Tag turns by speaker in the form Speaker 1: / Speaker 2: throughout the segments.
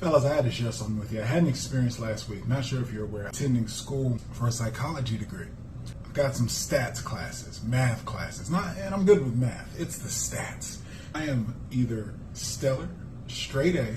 Speaker 1: Fellas, I had to share something with you. I had an experience last week. Not sure if you're aware. Attending school for a psychology degree. I've got some stats classes, math classes. And I'm good with math. It's the stats. I am either stellar, straight A,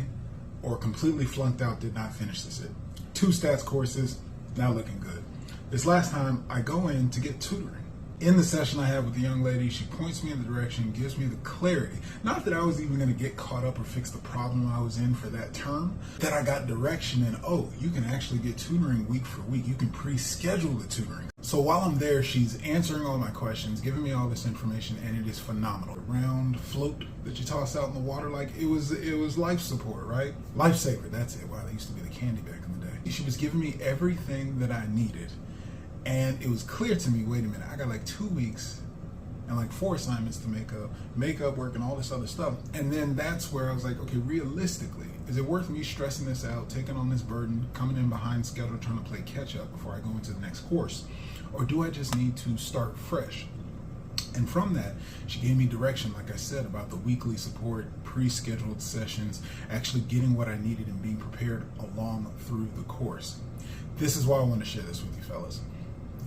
Speaker 1: or completely flunked out, did not finish this. 2 stats courses, now looking good. This last time, I go in to get tutoring. In the session I have with the young lady, she points me in the direction, gives me the clarity. Not that I was even going to get caught up or fix the problem I was in for that term, that I got direction in, oh, you can actually get tutoring week for week. You can pre-schedule the tutoring. So while I'm there, she's answering all my questions, giving me all this information, and it is phenomenal. The round float that you toss out in the water, like it was life support, right? Lifesaver, that's it. Wow, that used to be the candy back in the day. She was giving me everything that I needed. And it was clear to me, wait a minute, I got like 2 weeks and like 4 assignments to make up, makeup work and all this other stuff. And then that's where I was like, okay, realistically, is it worth me stressing this out, taking on this burden, coming in behind schedule, trying to play catch up before I go into the next course? Or do I just need to start fresh? And from that, she gave me direction, like I said, about the weekly support, pre-scheduled sessions, actually getting what I needed and being prepared along through the course. This is why I want to share this with you, fellas.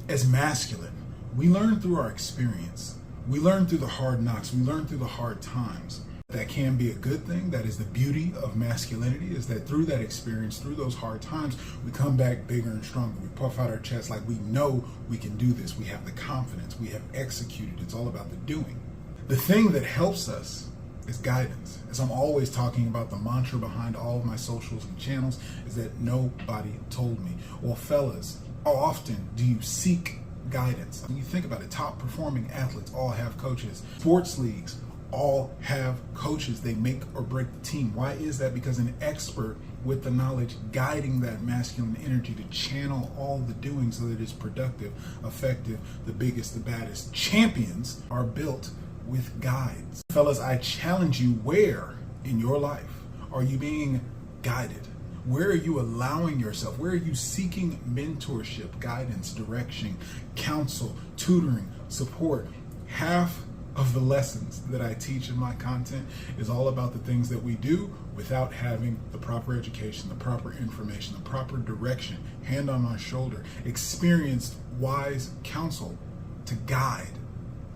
Speaker 1: As masculine, we learn through our experience. We learn through the hard knocks. We learn through the hard times. That can be a good thing. That is the beauty of masculinity, is that through that experience, through those hard times, we come back bigger and stronger. We puff out our chest like we know we can do this. We have the confidence. We have executed. It's all about the doing. The thing that helps us is guidance. As I'm always talking about, the mantra behind all of my socials and channels is that nobody told me. Well, fellas, how often do you seek guidance? When you think about it, top performing athletes all have coaches. Sports leagues all have coaches. They make or break the team. Why is that? Because an expert with the knowledge guiding that masculine energy to channel all the doing so that it's productive, effective, the biggest, the baddest. Champions are built with guides. Fellas, I challenge you, where in your life are you being guided? Where are you allowing yourself? Where are you seeking mentorship, guidance, direction, counsel, tutoring, support? Half of the lessons that I teach in my content is all about the things that we do without having the proper education, the proper information, the proper direction, hand on my shoulder, experienced, wise counsel to guide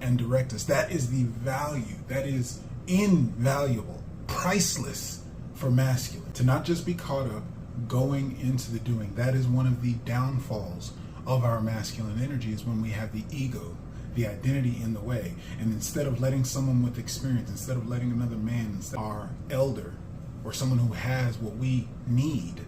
Speaker 1: and direct us. That is the value. That is invaluable, priceless for masculine. To not just be caught up going into the doing. That is one of the downfalls of our masculine energy, is when we have the ego, the identity in the way. And instead of letting someone with experience, instead of letting another man, our elder, or someone who has what we need,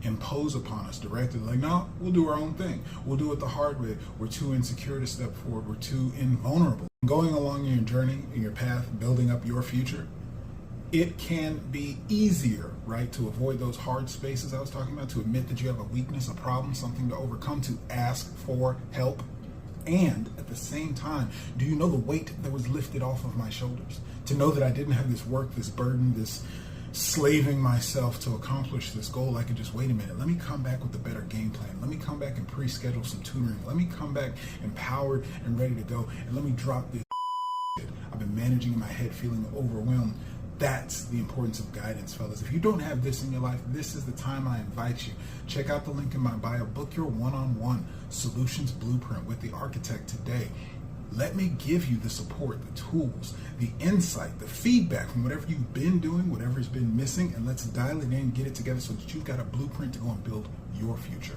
Speaker 1: impose upon us directly, like, no, we'll do our own thing. We'll do it the hard way. We're too insecure to step forward. We're too invulnerable. Going along your journey, in your path, building up your future, it can be easier, right, to avoid those hard spaces I was talking about, to admit that you have a weakness, a problem, something to overcome, to ask for help. And at the same time, do you know the weight that was lifted off of my shoulders? To know that I didn't have this work, this burden, this slaving myself to accomplish this goal. I could just, wait a minute, let me come back with a better game plan. Let me come back and pre-schedule some tutoring. Let me come back empowered and ready to go. And let me drop this I've been managing in my head, feeling overwhelmed. That's the importance of guidance, fellas. If you don't have this in your life, this is the time I invite you. Check out the link in my bio. Book your one-on-one solutions blueprint with the architect today. Let me give you the support, the tools, the insight, the feedback from whatever you've been doing, whatever's been missing, and let's dial it in, get it together so that you've got a blueprint to go and build your future.